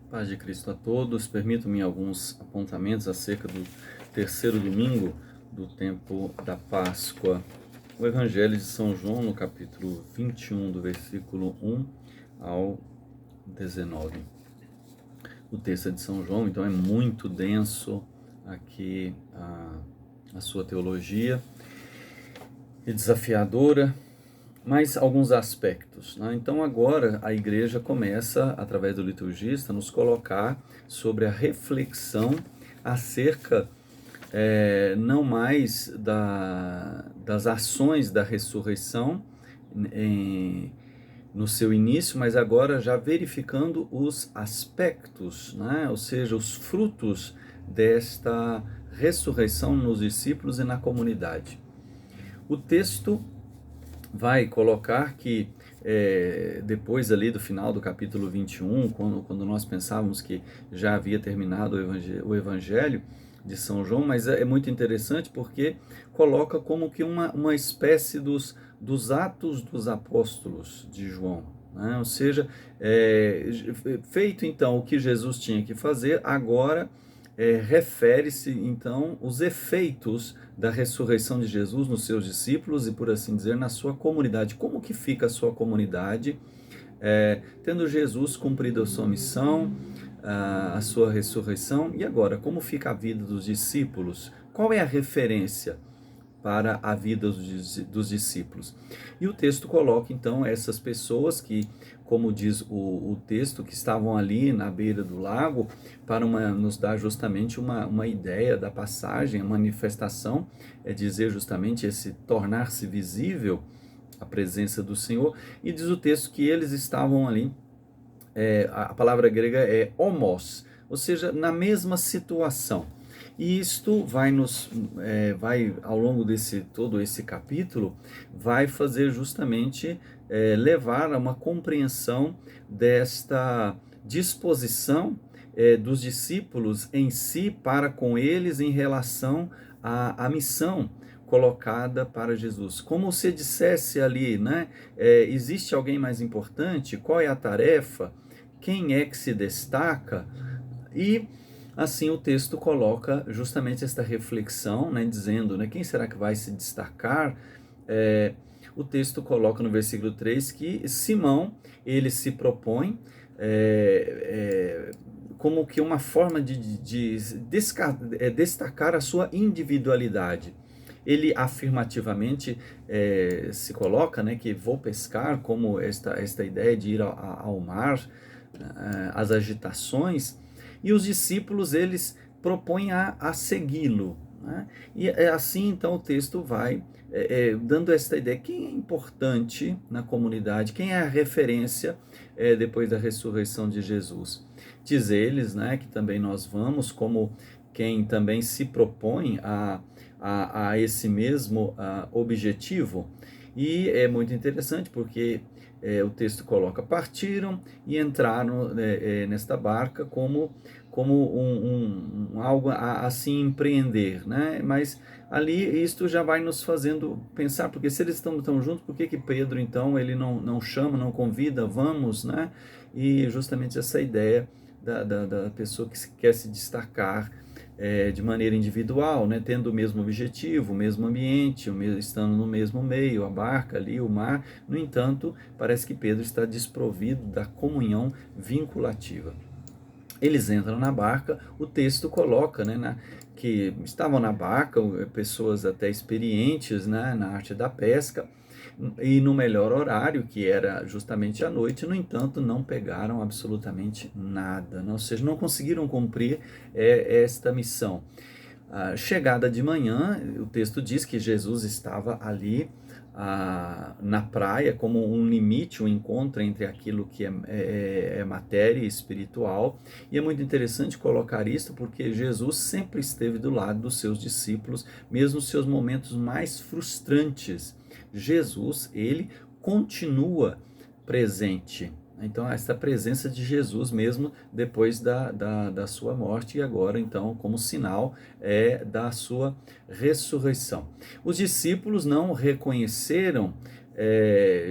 Paz de Cristo a todos. Permitam-me alguns apontamentos acerca do terceiro domingo do tempo da Páscoa. O Evangelho de São João, no capítulo 21, do versículo 1 ao 19. O texto é de São João, então é muito denso aqui a sua teologia, e desafiadora, mas alguns aspectos, né? Então agora a igreja começa, através do liturgista, nos colocar sobre a reflexão acerca não mais das ações da ressurreição no seu início, mas agora já verificando os aspectos, né? Ou seja, os frutos desta ressurreição nos discípulos e na comunidade. O texto vai colocar que depois ali do final do capítulo 21, quando nós pensávamos que já havia terminado o evangelho de São João, mas é muito interessante porque coloca como que uma espécie dos Atos dos Apóstolos de João, né? Ou seja, feito então o que Jesus tinha que fazer, agora refere-se então os efeitos da ressurreição de Jesus nos seus discípulos e, por assim dizer, na sua comunidade. Como que fica a sua comunidade tendo Jesus cumprido a sua missão, a sua ressurreição? E agora, como fica a vida dos discípulos? Qual é a referência para a vida dos discípulos? E o texto coloca então essas pessoas que, como diz o texto, que estavam ali na beira do lago, para nos dar justamente uma ideia da passagem, a manifestação, dizer justamente esse tornar-se visível a presença do Senhor. E diz o texto que eles estavam ali, a palavra grega é homos, ou seja, na mesma situação. E isto vai ao longo desse todo esse capítulo, vai fazer justamente levar a uma compreensão desta disposição dos discípulos em si para com eles em relação à missão colocada para Jesus. Como se dissesse ali, né? Existe alguém mais importante? Qual é a tarefa? Quem é que se destaca? E assim o texto coloca justamente esta reflexão, né, dizendo, né, quem será que vai se destacar? O texto coloca no versículo 3 que Simão, ele se propõe como que uma forma de destacar a sua individualidade. Ele afirmativamente se coloca, né, que vou pescar, como esta ideia de ir ao mar, as agitações, e os discípulos eles propõem a segui-lo, né? E assim então o texto vai dando esta ideia, quem é importante na comunidade, quem é a referência depois da ressurreição de Jesus. Diz eles, né, que também nós vamos como quem também se propõe a esse mesmo objetivo. E é muito interessante porque o texto coloca, partiram e entraram nesta barca como algo a se empreender, né? Mas ali isto já vai nos fazendo pensar, porque se eles estão tão juntos, por que Pedro então ele não chama, não convida, vamos, né? E justamente essa ideia da pessoa que quer se destacar de maneira individual, né, tendo o mesmo objetivo, o mesmo ambiente, estando no mesmo meio, a barca ali, o mar. No entanto, parece que Pedro está desprovido da comunhão vinculativa. Eles entram na barca, o texto coloca, né, que estavam na barca pessoas até experientes, né, na arte da pesca, e no melhor horário, que era justamente à noite. No entanto, não pegaram absolutamente nada, né? Ou seja, não conseguiram cumprir esta missão. Chegada de manhã, o texto diz que Jesus estava ali na praia como um limite, um encontro entre aquilo que é matéria e espiritual. E é muito interessante colocar isso porque Jesus sempre esteve do lado dos seus discípulos, mesmo nos seus momentos mais frustrantes. Jesus, ele continua presente. Então, essa presença de Jesus mesmo depois da sua morte e agora, então, como sinal da sua ressurreição. Os discípulos não reconheceram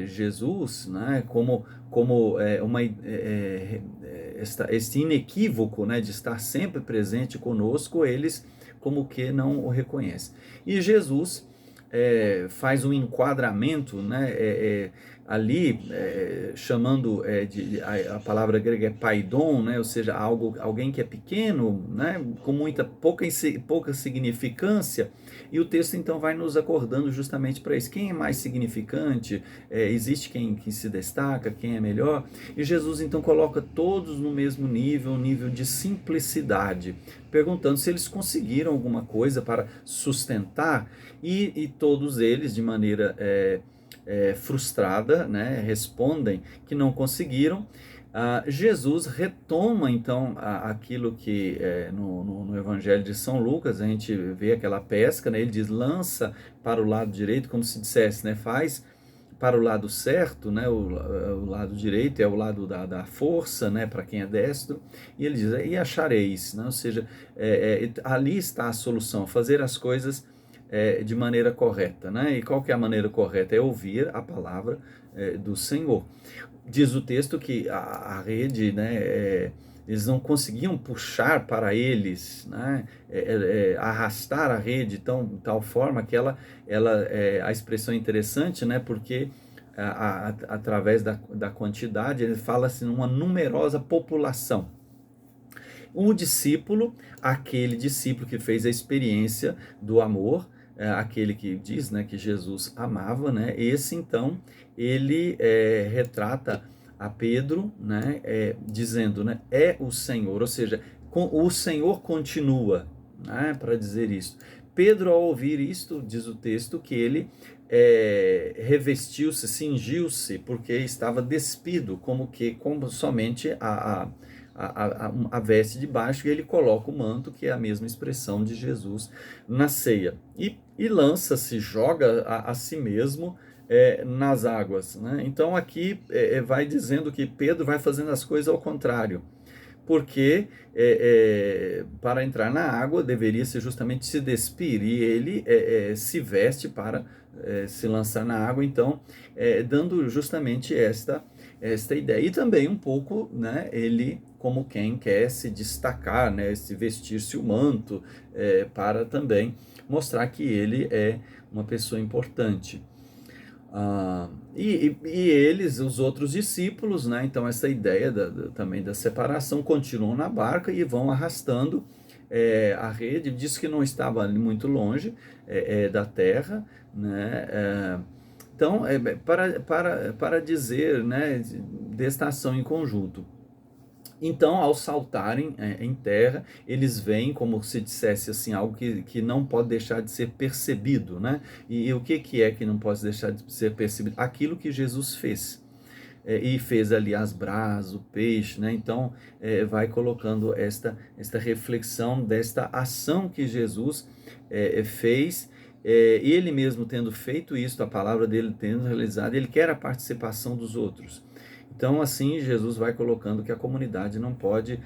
Jesus, né, como como este inequívoco, né, de estar sempre presente conosco, eles como que não o reconhecem. E Jesus faz um enquadramento, né, ali, chamando, a palavra grega é paidon, né, ou seja, alguém que é pequeno, né, com pouca significância, e o texto então vai nos acordando justamente para isso. Quem é mais significante? Existe quem se destaca, quem é melhor? E Jesus então coloca todos no mesmo nível, um nível de simplicidade, perguntando se eles conseguiram alguma coisa para sustentar, e todos eles, de maneira frustrada, né, respondem que não conseguiram. Jesus retoma então aquilo que no Evangelho de São Lucas a gente vê aquela pesca, né, ele diz: lança para o lado direito, como se dissesse, né, faz para o lado certo, né, o lado direito é o lado da força, né, para quem é destro, e ele diz: e achareis, né, ou seja, ali está a solução, fazer as coisas de maneira correta, né? E qual que é a maneira correta? É ouvir a palavra do Senhor. Diz o texto que a rede, né, eles não conseguiam puxar para eles, né, arrastar a rede de tal forma que a expressão é interessante, né, porque através da quantidade, ele fala-se numa numerosa população. Um discípulo, aquele discípulo que fez a experiência do amor, aquele que diz, né, que Jesus amava, né, esse então, ele retrata a Pedro, né, dizendo, né, é o Senhor, ou seja, o Senhor continua, né, para dizer isso. Pedro, ao ouvir isto, diz o texto, que ele revestiu-se, cingiu-se, porque estava despido, como somente a veste de baixo, e ele coloca o manto, que é a mesma expressão de Jesus na ceia, e lança-se, joga a si mesmo nas águas, né? Então aqui vai dizendo que Pedro vai fazendo as coisas ao contrário, porque para entrar na água deveria ser justamente se despir, e ele se veste para se lançar na água, então dando justamente esta ideia. E também um pouco, né, ele como quem quer se destacar, né, se vestir-se o manto, para também mostrar que ele é uma pessoa importante. E eles, os outros discípulos, né, então essa ideia também da separação, continuam na barca e vão arrastando a rede. Diz que não estava ali muito longe da terra, né, então para dizer, né, desta ação em conjunto. Então, ao saltarem em terra, eles veem, como se dissesse assim, algo que não pode deixar de ser percebido, né? E o que é que não pode deixar de ser percebido? Aquilo que Jesus fez. E fez ali as brasas, o peixe, né? Então, vai colocando esta reflexão desta ação que Jesus fez. Ele mesmo tendo feito isso, a palavra dele tendo realizado, ele quer a participação dos outros. Então, assim, Jesus vai colocando que a comunidade não pode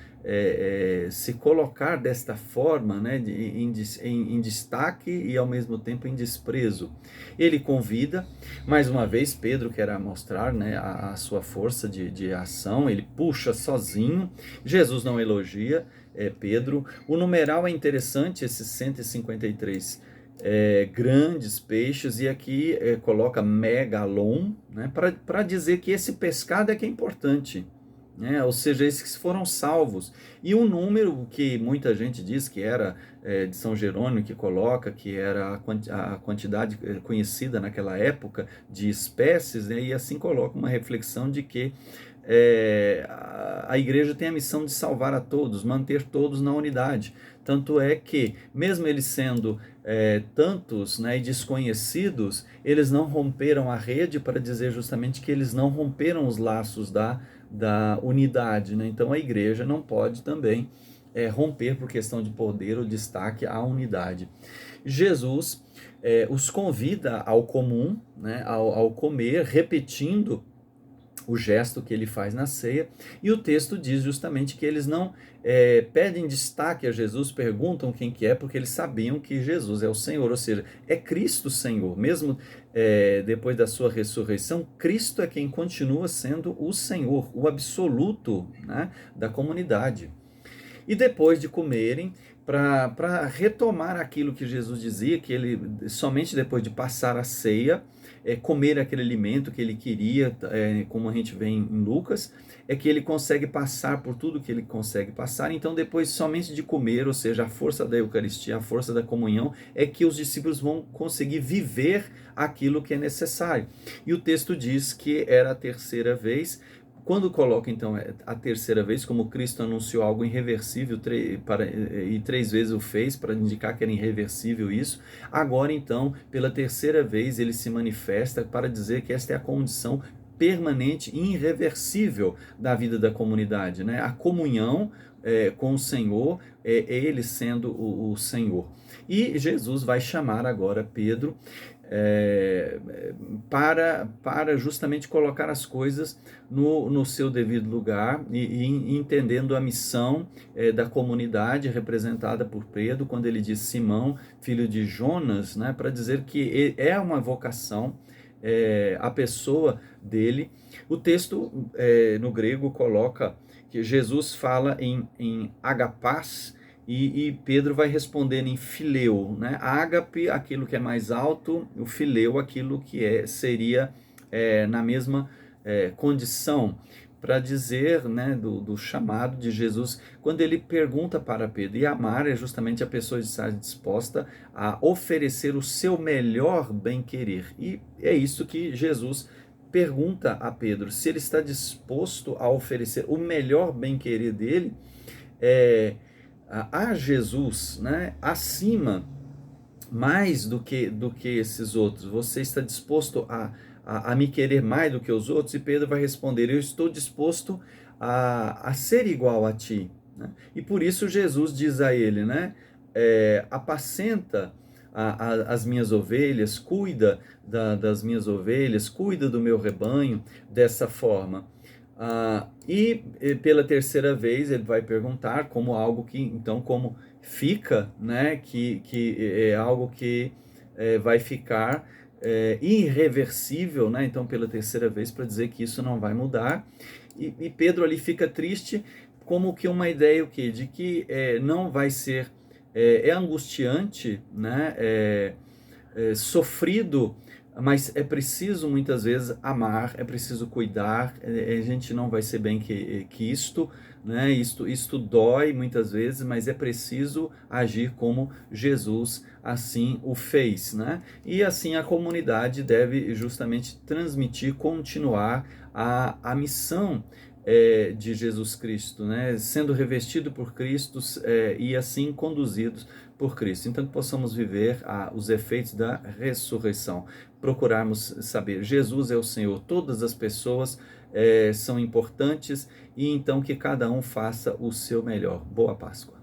se colocar desta forma, né, em destaque e, ao mesmo tempo, em desprezo. Ele convida, mais uma vez, Pedro quer mostrar, né, a sua força de ação, ele puxa sozinho, Jesus não elogia Pedro. O numeral é interessante, esses 153 grandes peixes, e aqui coloca megalon, né, para dizer que esse pescado é que é importante, né, ou seja, esses foram salvos. E um número que muita gente diz que era de São Jerônimo, que coloca que era a quantidade conhecida naquela época de espécies, né, e assim coloca uma reflexão de que a igreja tem a missão de salvar a todos, manter todos na unidade. Tanto é que, mesmo eles sendo tantos, né, e desconhecidos, eles não romperam a rede, para dizer justamente que eles não romperam os laços da unidade, né? Então a igreja não pode também romper por questão de poder ou destaque a unidade. Jesus os convida ao comum, né, ao comer, repetindo o gesto que ele faz na ceia, e o texto diz justamente que eles não pedem destaque a Jesus, perguntam quem que é, porque eles sabiam que Jesus é o Senhor, ou seja, é Cristo o Senhor, mesmo depois da sua ressurreição, Cristo é quem continua sendo o Senhor, o absoluto, né, da comunidade. E depois de comerem, para retomar aquilo que Jesus dizia, que ele somente depois de passar a ceia, comer aquele alimento que ele queria, como a gente vê em Lucas, é que ele consegue passar por tudo que ele consegue passar. Então, depois somente de comer, ou seja, a força da Eucaristia, a força da comunhão, é que os discípulos vão conseguir viver aquilo que é necessário. E o texto diz que era a terceira vez. Quando coloca então a terceira vez, como Cristo anunciou algo irreversível e 3 vezes o fez para indicar que era irreversível isso, agora então, pela terceira vez, ele se manifesta para dizer que esta é a condição permanente e irreversível da vida da comunidade, né? A comunhão com o Senhor, ele sendo o Senhor. E Jesus vai chamar agora Pedro para justamente colocar as coisas no seu devido lugar e entendendo a missão da comunidade representada por Pedro, quando ele diz Simão, filho de Jonas, né, para dizer que é uma vocação, a pessoa dele. O texto no grego coloca que Jesus fala em agapás, e Pedro vai respondendo em fileu, né? Ágape, aquilo que é mais alto, o fileu, aquilo que seria na mesma condição, para dizer, né, do chamado de Jesus, quando ele pergunta para Pedro. E amar é justamente a pessoa estar disposta a oferecer o seu melhor bem-querer. E é isso que Jesus pergunta a Pedro, se ele está disposto a oferecer o melhor bem-querer dele a Jesus, né, acima, mais do que esses outros. Você está disposto a me querer mais do que os outros? E Pedro vai responder, eu estou disposto a ser igual a ti, né? E por isso Jesus diz a ele, né, apacenta as minhas ovelhas, cuida das minhas ovelhas, cuida do meu rebanho dessa forma. E pela terceira vez ele vai perguntar como algo que, então, como fica, né, que é algo que vai ficar irreversível, né, então pela terceira vez, para dizer que isso não vai mudar. E Pedro ali fica triste, como que uma ideia de que não vai ser, angustiante, né, sofrido, mas é preciso muitas vezes amar, é preciso cuidar, a gente não vai ser bem que isto, né? Isto dói muitas vezes, mas é preciso agir como Jesus assim o fez, né? E assim a comunidade deve justamente transmitir, continuar a missão de Jesus Cristo, né? Sendo revestido por Cristo e assim conduzidos por Cristo. Então que possamos viver os efeitos da ressurreição, procurarmos saber, Jesus é o Senhor, todas as pessoas são importantes, e então que cada um faça o seu melhor. Boa Páscoa.